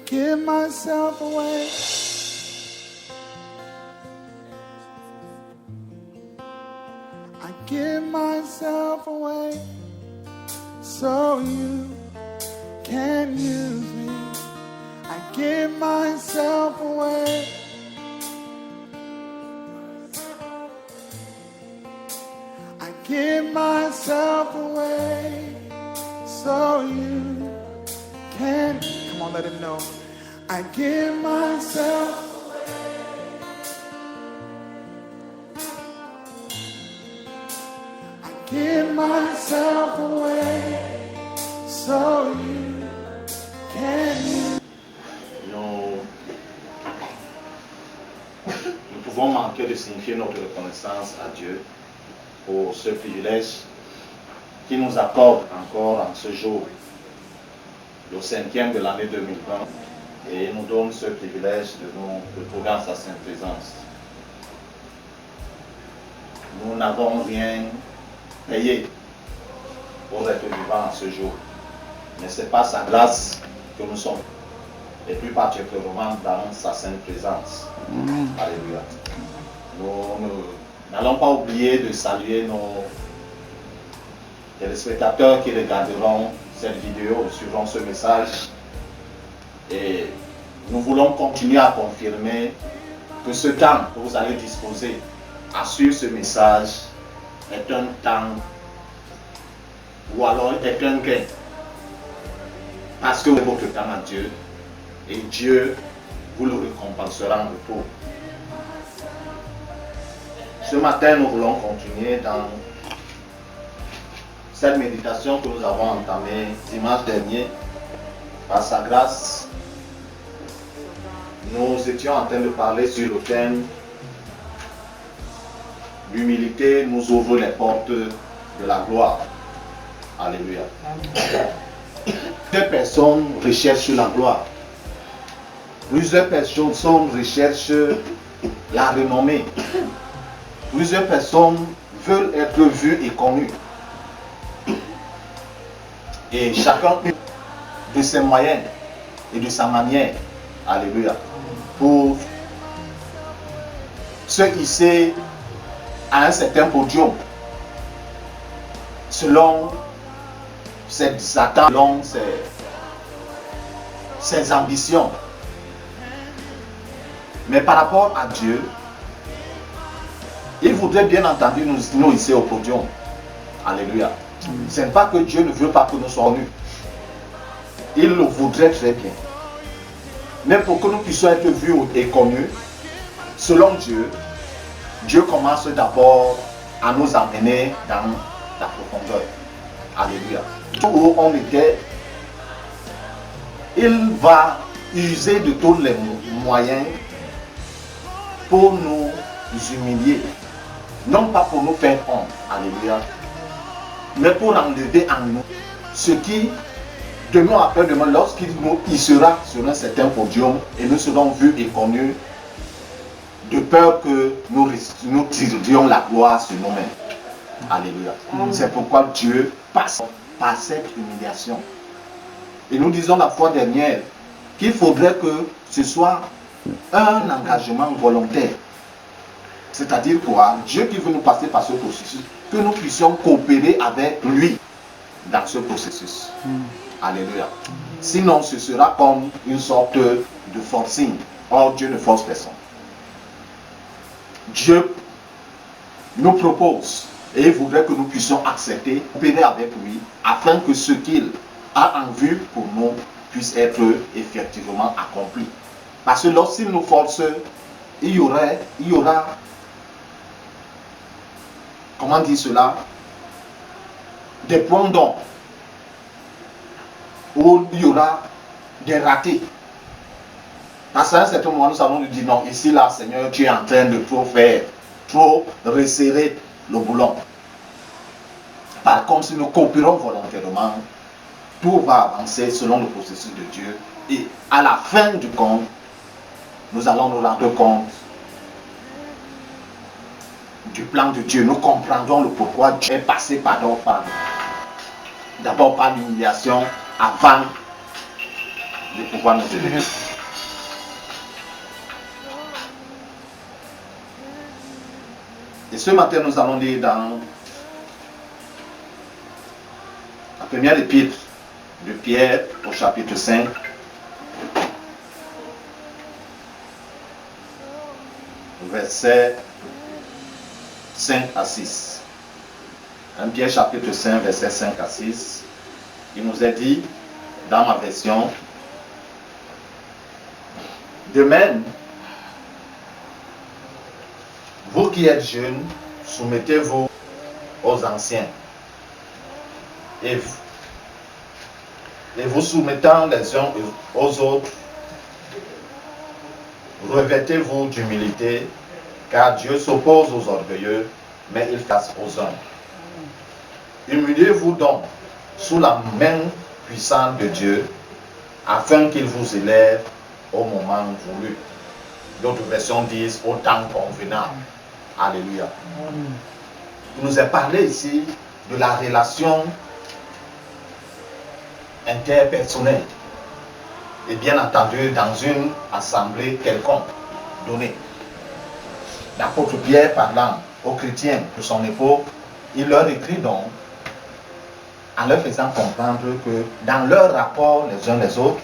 give myself away. I give myself away so you can use me. I give myself away. I give myself away so you can. Come on, let him know. I give myself. I give myself away so you can. Nous pouvons manquer de signifier notre reconnaissance à Dieu pour ce privilège qui nous accorde encore en ce jour, le 5e de l'année 2020, et nous donne ce privilège de nous retrouver en sa sainte présence. Nous n'avons rien payé pour être vivants en ce jour, mais c'est par sa grâce que nous sommes, et plus particulièrement dans sa sainte présence. Alléluia. Nous n'allons pas oublier de saluer nos téléspectateurs qui regarderont cette vidéo, suivront ce message. Et nous voulons continuer à confirmer que ce temps que vous allez disposer à suivre ce message est un temps ou alors est un gain. Parce que votre temps à Dieu et Dieu vous le récompensera en retour. Ce matin, nous voulons continuer dans cette méditation que nous avons entamée dimanche dernier. Par sa grâce, nous étions en train de parler sur le thème l'humilité nous ouvre les portes de la gloire. Alléluia. Plusieurs personnes recherchent la gloire. Plusieurs personnes recherchent la renommée. Plusieurs personnes veulent être vues et connues. Et chacun de ses moyens et de sa manière, alléluia, pour se hisser à un certain podium, selon ses attentes, selon ses ambitions. Mais par rapport à Dieu, il voudrait bien entendu nous hisser au podium. Alléluia. Ce n'est pas que Dieu ne veut pas que nous soyons nus. Il le voudrait très bien. Mais pour que nous puissions être vus et connus, selon Dieu, Dieu commence d'abord à nous emmener dans la profondeur. Alléluia. Où on était, il va user de tous les moyens pour nous humilier. Non pas pour nous faire honte. Alléluia. Mais pour enlever en nous ce qui, demain après demain, lorsqu'il nous hissera sur un certain podium et nous serons vus et connus, de peur que nous tirions la gloire sur nous-mêmes. Alléluia. C'est pourquoi Dieu passe par cette humiliation. Et nous disons la fois dernière qu'il faudrait que ce soit un engagement volontaire. C'est-à-dire quoi? Dieu qui veut nous passer par ce processus, que nous puissions coopérer avec lui dans ce processus. Alléluia. Sinon, ce sera comme une sorte de forcing. Or, Dieu ne force personne. Dieu nous propose et il voudrait que nous puissions accepter, coopérer avec lui, afin que ce qu'il a en vue pour nous puisse être effectivement accompli. Parce que lorsqu'il nous force, il y aura, comment dire cela, des points d'ombre, où il y aura des ratés. Parce qu'à un certain moment, nous allons nous dire non, ici là, Seigneur, tu es en train de trop faire, trop resserrer le boulon. Par contre, si nous coopérons volontairement, tout va avancer selon le processus de Dieu. Et à la fin du compte, nous allons nous rendre compte du plan de Dieu. Nous comprendrons le pourquoi Dieu est passé d'abord par l'humiliation avant de pouvoir nous élever. Et ce matin, nous allons lire dans la première épître de Pierre au chapitre 5. Versets 5 à 6. 1 Pierre chapitre 5, versets 5 à 6. Il nous est dit, dans ma version, de même, vous qui êtes jeunes, soumettez-vous aux anciens. Et vous soumettant les uns aux autres, revêtez-vous d'humilité, car Dieu s'oppose aux orgueilleux, mais il fasse aux hommes. Humiliez-vous donc sous la main puissante de Dieu, afin qu'il vous élève au moment voulu. D'autres versions disent au temps convenable. Alléluia. Il nous est parlé ici de la relation interpersonnelle. Et bien entendu, dans une assemblée quelconque donnée. L'apôtre Pierre, parlant aux chrétiens de son époque, il leur écrit donc, en leur faisant comprendre que dans leur rapport les uns les autres,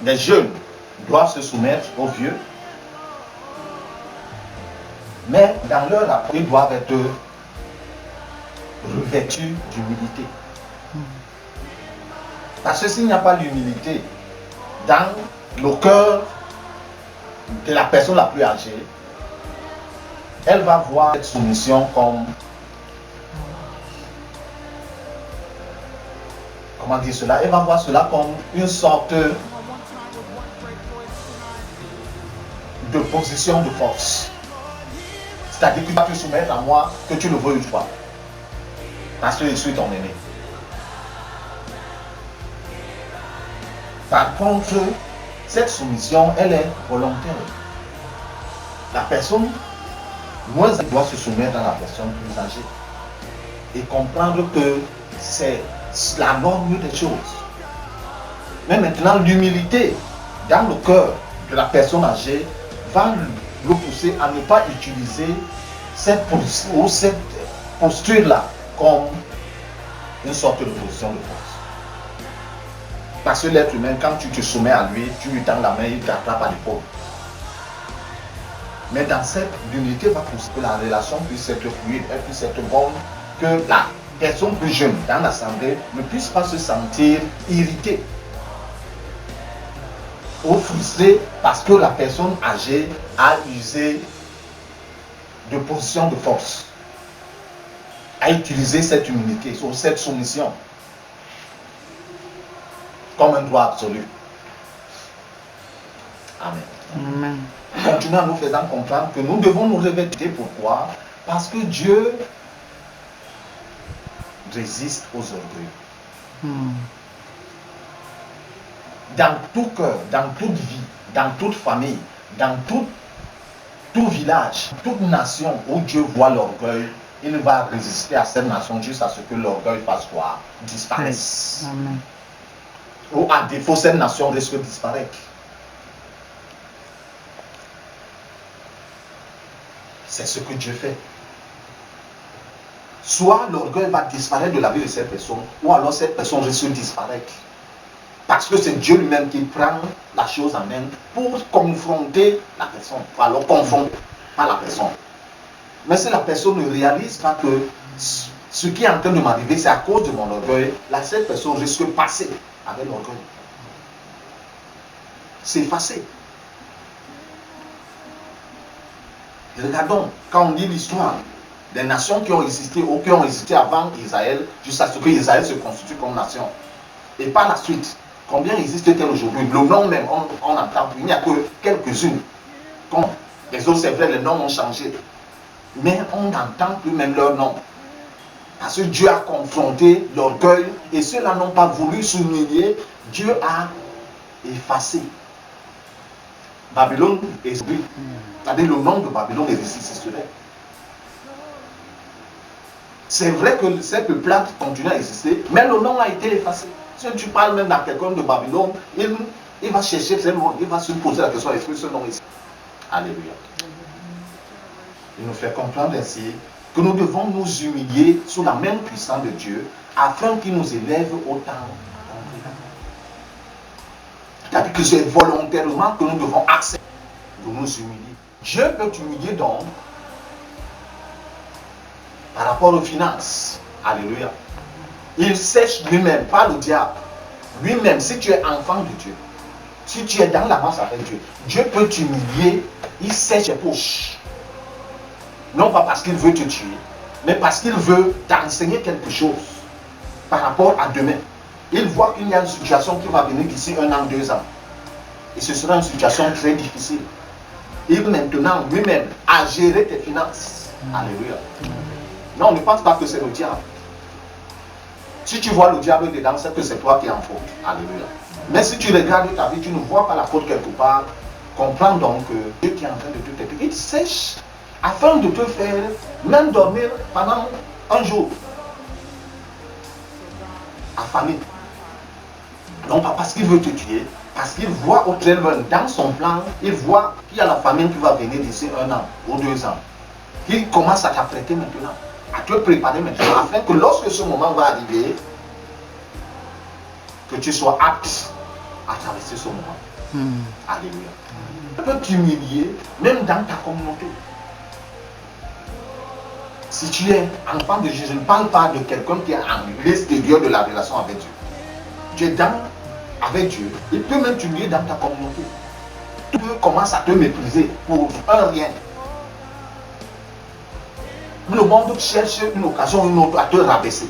les jeunes doivent se soumettre aux vieux, mais dans leur rapport, ils doivent être revêtus d'humilité. Parce que s'il n'y a pas l'humilité dans le cœur de la personne la plus âgée, elle va voir cette soumission comme, comment dire cela, elle va voir cela comme une sorte de position de force. C'est-à-dire que tu vas te soumettre à moi, que tu le veuilles ou pas, parce que je suis ton aîné. Par contre, cette soumission, elle est volontaire. La personne moins âgée doit se soumettre à la personne plus âgée et comprendre que c'est la norme des choses. Mais maintenant, l'humilité dans le cœur de la personne âgée va le pousser à ne pas utiliser cette posture-là comme une sorte de position de force. Parce que l'être humain, quand tu te soumets à lui, tu lui tends la main, il t'attrape à l'épaule. Mais dans cette l'unité va pousser que la relation puisse être fluide, elle puisse être bonne, que la personne plus jeune dans l'assemblée ne puisse pas se sentir irritée ou frustrée parce que la personne âgée a usé de position de force, a utilisé cette humilité, cette soumission comme un droit absolu. Amen. Amen. Continuons en nous faisant comprendre que nous devons nous revêtir. Pourquoi? Parce que Dieu résiste aux orgueils. Dans tout cœur, dans toute vie, dans toute famille, dans tout village, toute nation où Dieu voit l'orgueil, il va résister à cette nation jusqu'à ce que l'orgueil fasse quoi? Disparaisse. Amen. Ou à défaut, cette nation risque de disparaître. C'est ce que Dieu fait. Soit l'orgueil va disparaître de la vie de cette personne, ou alors cette personne risque de disparaître. Parce que c'est Dieu lui-même qui prend la chose en main pour confronter la personne. Alors confronter, pas la personne. Mais si la personne ne réalise pas que ce qui est en train de m'arriver, c'est à cause de mon orgueil, là, cette personne risque de passer avec l'orgueil. C'est effacé. Regardons, quand on lit l'histoire des nations qui ont existé ou qui ont existé avant Israël, jusqu'à ce que Israël se constitue comme nation. Et par la suite, combien existe-t-il aujourd'hui? Le nom même, on entend, il n'y a que quelques-unes. Comme les autres, c'est vrai, les noms ont changé. Mais on n'entend plus même leur nom. Parce que Dieu a confronté l'orgueil et ceux-là n'ont pas voulu s'humilier. Dieu a effacé. Babylone est détruit. C'est-à-dire le nom de Babylone existerait. C'est vrai que ces peuplades continuent à exister, mais le nom a été effacé. Si tu parles même à quelqu'un de Babylone, il va chercher ce nom, il va se poser la question, est-ce que ce nom est ici? Alléluia. Il nous fait comprendre ainsi que nous devons nous humilier sous la main puissante de Dieu afin qu'il nous élève au temps. C'est-à-dire que c'est volontairement que nous devons accepter de nous humilier. Dieu peut t'humilier donc par rapport aux finances. Alléluia. Il sèche lui-même, pas le diable. Lui-même, si tu es enfant de Dieu, si tu es dans la marche avec Dieu, Dieu peut t'humilier, il sèche tes poches. Non pas parce qu'il veut te tuer, mais parce qu'il veut t'enseigner quelque chose par rapport à demain. Il voit qu'il y a une situation qui va venir d'ici 1 an, 2 ans. Et ce sera une situation très difficile. Il maintenant, lui-même, a géré tes finances. Alléluia. Non, ne pense pas que c'est le diable. Si tu vois le diable dedans, c'est que c'est toi qui es en faute. Alléluia. Mais si tu regardes ta vie, tu ne vois pas la faute quelque part, comprends donc que Dieu qui est en train de te t'aider, il sèche afin de te faire même dormir pendant un jour. Affamé. Non pas parce qu'il veut te tuer, parce qu'il voit au très loin, dans son plan, il voit qu'il y a la famine qui va venir d'ici 1 an ou 2 ans. Il commence à t'apprêter maintenant, à te préparer maintenant, afin que lorsque ce moment va arriver, que tu sois apte à traverser ce moment. Alléluia. Tu peux t'humilier même dans ta communauté. Si tu es enfant de Dieu, je ne parle pas de quelqu'un qui est en l'extérieur de la relation avec Dieu. Tu es avec Dieu, il peut même t'humilier dans ta communauté. Tu commences à te mépriser pour un rien. Le monde cherche une occasion ou une autre à te rabaisser.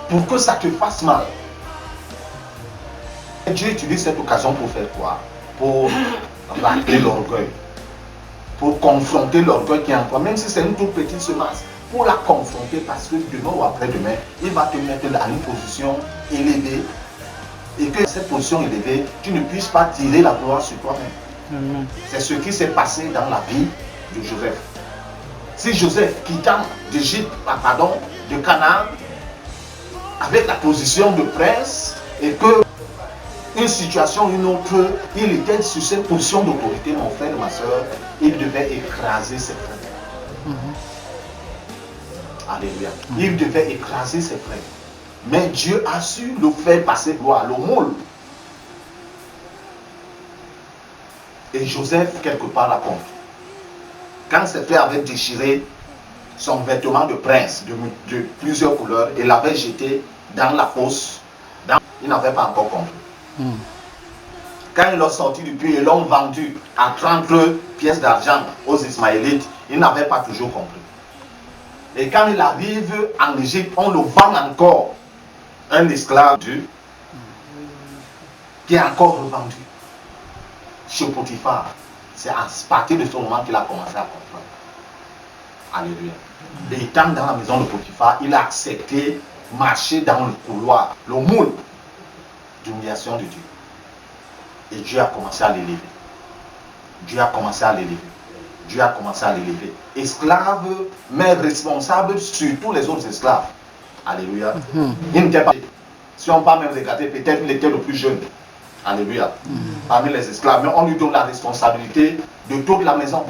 Pour que ça te fasse mal. Et Dieu utilise cette occasion pour faire quoi? Pour racler l'orgueil. Pour confronter l'orgueil qui est en toi, même si c'est une toute petite semence. Pour la confronter parce que demain ou après-demain, il va te mettre à une position élevée. Et que cette position élevée, tu ne puisses pas tirer la gloire sur toi-même. C'est ce qui s'est passé dans la vie de Joseph. Si Joseph, quittant d'Égypte, de Canaan, avec la position de prince, et que une situation ou une autre, il était sur cette position d'autorité, mon frère et ma soeur, il devait écraser ses frères. Alléluia. Il devait écraser ses frères. Mais Dieu a su le faire passer gloire, le moule. Et Joseph, quelque part, l'a compris. Quand ses frères avaient déchiré son vêtement de prince de plusieurs couleurs et l'avaient jeté dans la fosse, il n'avait pas encore compris. Quand ils l'ont sorti du puits et l'ont vendu à 30 pièces d'argent aux Ismaélites, il n'avait pas toujours compris. Et quand il arrive en Égypte, on le vend encore. Un esclave qui est encore revendu chez Potiphar. C'est à partir de ce moment qu'il a commencé à comprendre. Alléluia. Et étant dans la maison de Potiphar, il a accepté marcher dans le couloir, le moule d'humiliation de Dieu. Et Dieu a commencé à l'élever. Dieu a commencé à l'élever. Dieu a commencé à l'élever. Esclave, mais responsable sur tous les autres esclaves. Alléluia. Il n'était pas. Si on parle même regarder, peut-être il était le plus jeune. Alléluia. Parmi les esclaves. Mais on lui donne la responsabilité de toute la maison.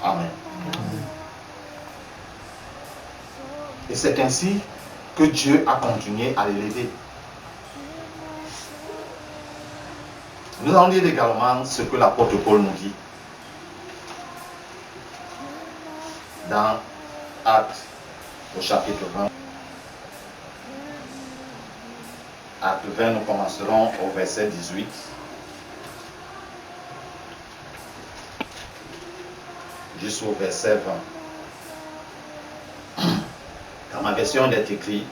Amen. Et c'est ainsi que Dieu a continué à l'élever. Nous allons lire également ce que l'apôtre Paul nous dit dans Actes au chapitre 20. Acte 20, nous commencerons au verset 18. Jusqu'au verset 20. Dans ma version, il est écrit: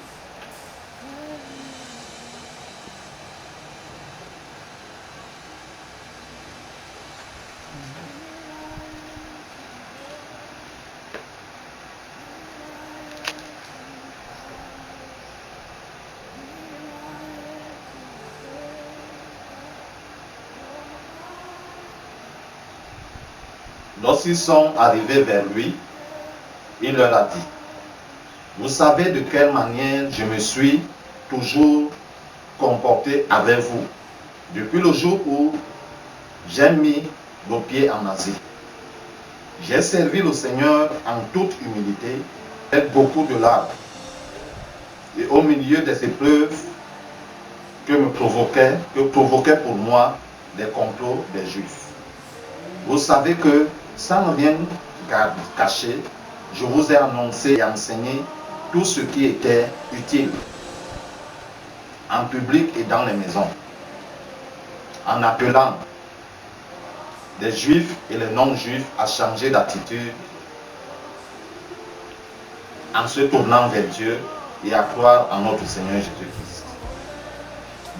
lorsqu'ils sont arrivés vers lui, il leur a dit: Vous savez de quelle manière je me suis toujours comporté avec vous depuis le jour où j'ai mis vos pieds en Asie. J'ai servi le Seigneur en toute humilité, avec beaucoup de larmes, et au milieu des épreuves que provoquaient pour moi les complots des Juifs. Vous savez que, sans rien cacher, je vous ai annoncé et enseigné tout ce qui était utile, en public et dans les maisons, en appelant les Juifs et les non-Juifs à changer d'attitude, en se tournant vers Dieu et à croire en notre Seigneur Jésus-Christ.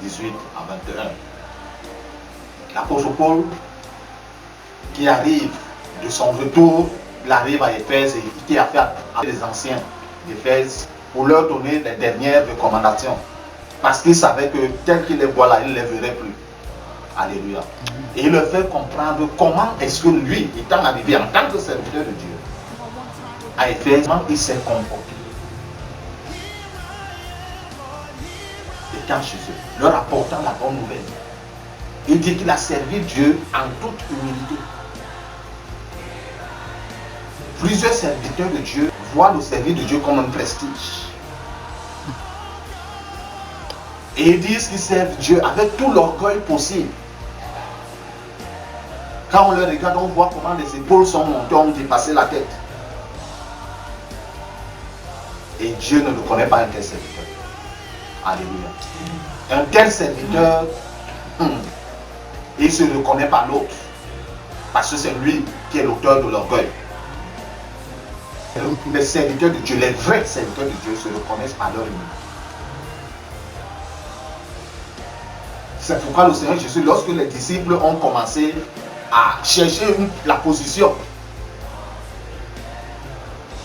18 à 21. L'apôtre Paul, qui arrive de son retour, il arrive à Éphèse et qui a fait appeler les anciens d'Éphèse pour leur donner les dernières recommandations. Parce qu'il savait que tel qu'il les voit là, il ne les verrait plus. Alléluia. Et il leur fait comprendre comment est-ce que lui, étant arrivé en tant que serviteur de Dieu, à Éphèse, comment il s'est comporté. Étant chez eux, leur apportant la bonne nouvelle. Il dit qu'il a servi Dieu en toute humilité. Plusieurs serviteurs de Dieu voient le service de Dieu comme un prestige. Et ils disent qu'ils servent Dieu avec tout l'orgueil possible. Quand on les regarde, on voit comment les épaules sont montées, ont dépassé la tête. Et Dieu ne le connaît pas un tel serviteur. Alléluia. Un tel serviteur, il ne se reconnaît pas l'autre. Parce que c'est lui qui est l'auteur de l'orgueil. Les serviteurs de Dieu, les vrais serviteurs de Dieu se reconnaissent par leur humilité. C'est pourquoi le Seigneur Jésus, lorsque les disciples ont commencé à chercher la position,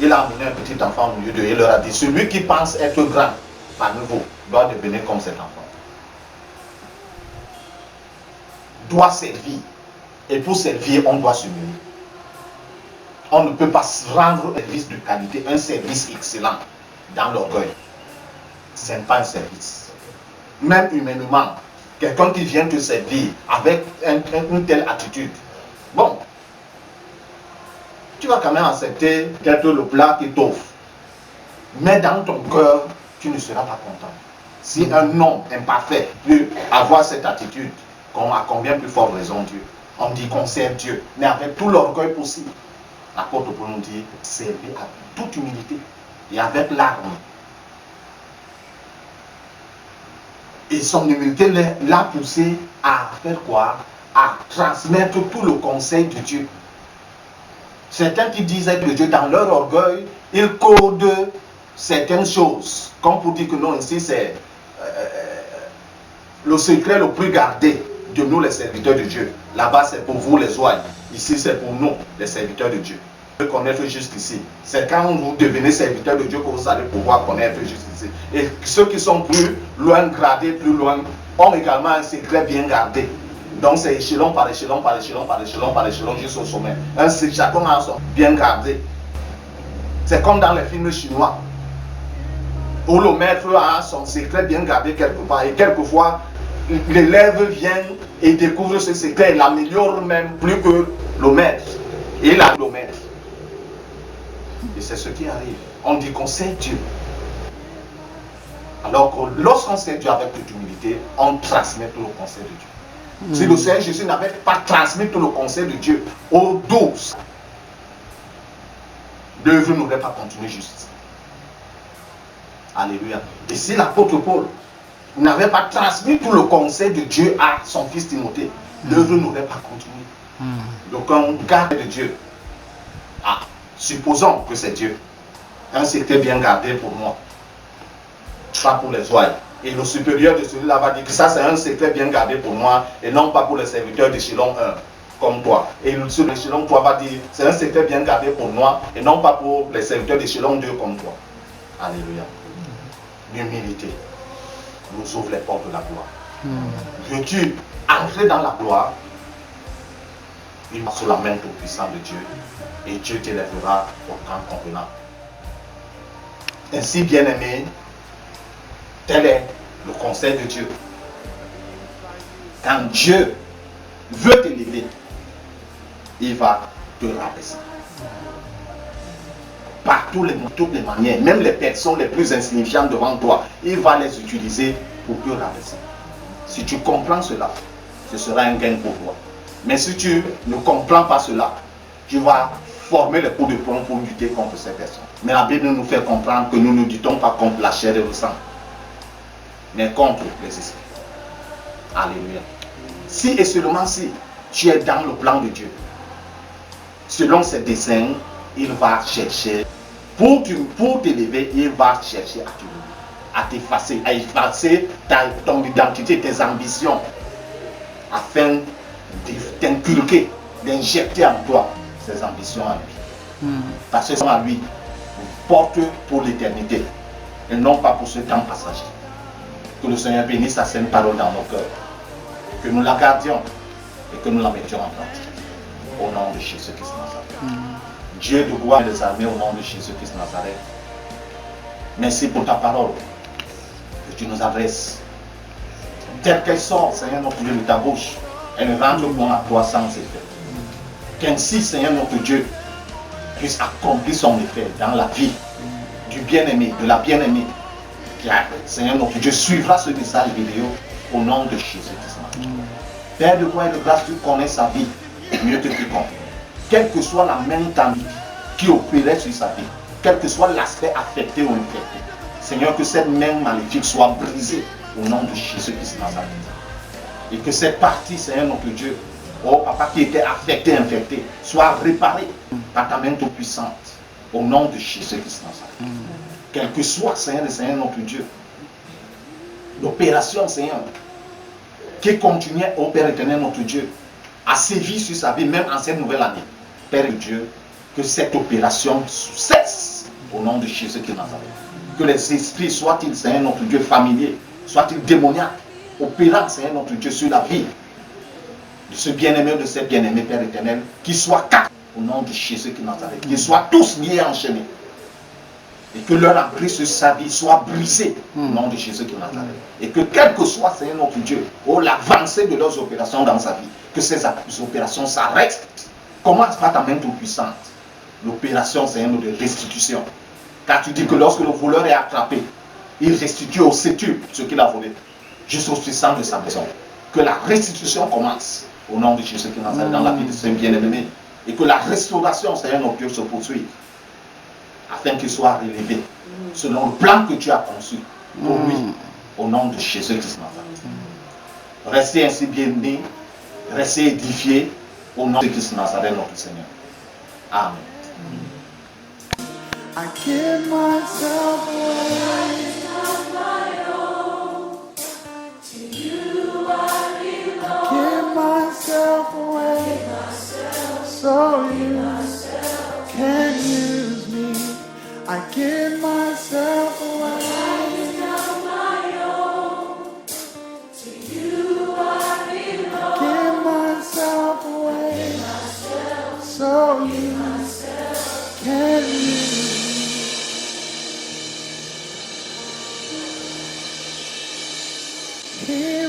il a amené un petit enfant au milieu d'eux et il leur a dit, celui qui pense être grand parmi vous doit devenir comme cet enfant. Doit servir. Et pour servir, on doit s'humilier. On ne peut pas rendre un service de qualité, un service excellent dans l'orgueil. Ce n'est pas un service. Même humainement, quelqu'un qui vient te servir avec une telle attitude, bon, tu vas quand même accepter peut-être le plat qu'il t'offre. Mais dans ton cœur, tu ne seras pas content. Si un homme imparfait peut avoir cette attitude, à combien plus forte raison Dieu? On dit qu'on sert Dieu, mais avec tout l'orgueil possible. L'apôtre Paul nous dit, servir avec toute humilité et avec larmes. Et son humilité l'a poussé à faire quoi? À transmettre tout le conseil de Dieu. Certains qui disaient que Dieu, dans leur orgueil, ils codent certaines choses. Comme pour dire que non, ici c'est le secret le plus gardé de nous les serviteurs de Dieu. Là-bas c'est pour vous les oies. Ici c'est pour nous les serviteurs de Dieu. Vous connaître juste ici. C'est quand vous devenez serviteur de Dieu que vous allez pouvoir connaître juste ici. Et ceux qui sont plus loin gradés, plus loin, ont également un secret bien gardé. Donc c'est échelon par échelon, par échelon, par échelon, par échelon jusqu'au sommet. Chacun a son bien gardé. C'est comme dans les films chinois, où le maître a son secret bien gardé quelque part. Et quelquefois, l'élève vient et découvre ce secret et l'améliore même plus que le maître. Et il a le maître. Et c'est ce qui arrive. On dit qu'on sait Dieu. Alors que lorsqu'on sait Dieu avec toute humilité, on transmet tout le conseil de Dieu. Si le Seigneur Jésus n'avait pas transmis tout le conseil de Dieu aux 12, l'œuvre n'aurait pas continué juste. Alléluia. Et si l'apôtre Paul n'avait pas transmis tout le conseil de Dieu à son fils Timothée, l'œuvre n'aurait pas continué. Donc on garde de Dieu. Supposons que c'est Dieu. Un secret bien gardé pour moi. Pas pour les oies. Et le supérieur de celui-là va dire que ça c'est un secret bien gardé pour moi et non pas pour les serviteurs d'échelon 1 comme toi. Et le l'échelon 3 va dire c'est un secret bien gardé pour moi et non pas pour les serviteurs d'échelon 2 comme toi. Alléluia. L'humilité nous ouvre les portes de la gloire. Veux-tu entrer dans la gloire? Il va sous la main tout puissant de Dieu et Dieu t'élèvera au temps convenant. Ainsi, bien-aimé, tel est le conseil de Dieu. Quand Dieu veut t'élever, il va te rabaisser. Par toutes les manières, même les personnes les plus insignifiantes devant toi, il va les utiliser pour te rabaisser. Si tu comprends cela, ce sera un gain pour toi. Mais si tu ne comprends pas cela, tu vas former les coups de poing pour lutter contre ces personnes. Mais la Bible nous fait comprendre que nous ne luttons pas contre la chair et le sang, mais contre les esprits. Alléluia. Si et seulement si tu es dans le plan de Dieu, selon ses desseins, il va chercher, pour t'élever, il va chercher à t'effacer, à effacer ton identité, tes ambitions, afin de t'inculquer, d'injecter en toi ces ambitions à lui. Parce que ce sont à lui porte pour l'éternité et non pas pour ce temps passager. Que le Seigneur bénisse sa sainte parole dans nos cœurs, que nous la gardions et que nous la mettions en pratique. Au nom de Jésus-Christ Nazareth. Dieu de gloire et des armées, au nom de Jésus-Christ Nazareth. Merci pour ta parole que tu nous adresses. Telle qu'elle sort, Seigneur notre Dieu, de ta bouche, elle rentre bon à toi sans effet. Qu'ainsi, Seigneur notre Dieu, puisse accomplir son effet dans la vie du bien-aimé, de la bien-aimée, qui, Seigneur notre Dieu, suivra ce message vidéo au nom de Jésus-Christ. Père de gloire et de grâce, tu connais sa vie mieux que quiconque. Quelle que soit la main tendue qui opérait sur sa vie, quel que soit l'aspect affecté ou infecté, Seigneur, que cette main maléfique soit brisée au nom de Jésus-Christ Nazareth. Et que cette partie, Seigneur notre Dieu, oh papa, qui était affectée, infectée, soit réparée par ta main toute puissante au nom de Jésus-Christ Nazareth. Quel que soit, Seigneur notre Dieu, l'opération, Seigneur, qui continuait, ô Père éternel notre Dieu, à sévir sur sa vie, même en cette nouvelle année. Père Dieu, que cette opération cesse au nom de Jésus-Christ Nazareth. Que les esprits, soient-ils, Seigneur notre Dieu, familiers, soient-ils démoniaques, opérant, Seigneur notre Dieu, sur la vie de ce bien-aimé, de cette bien-aimée, Père éternel, qu'ils soient quatre au nom de Jésus-Christ Nazareth, qu'ils soient tous liés, enchaînés. Et que leur emprise sur sa vie soit brisée au nom de Jésus-Christ Nazareth. Et que quel que soit, Seigneur notre Dieu, oh, l'avancée de leurs opérations dans sa vie, que ces opérations s'arrêtent. Commence par ta main toute puissante. L'opération, Seigneur, de restitution. Car tu dis que lorsque le voleur est attrapé, il restitue au septuple ce qu'il a volé, jusqu'au puissant de sa maison. Que la restitution commence au nom de Jésus-Christ Nazareth dans la vie de ce bien-aimé. Et que la restauration, Seigneur, notre Dieu, se poursuive. Afin qu'il soit relevé selon le plan que tu as conçu pour lui, au nom de Jésus-Christ Nazareth. Restez ainsi bien-nés, restez édifiés au nom de Christ Nazareth, notre Seigneur. Amen. I give myself away. Give myself away. So you can use me. I give myself away. Give myself away. So you can use me.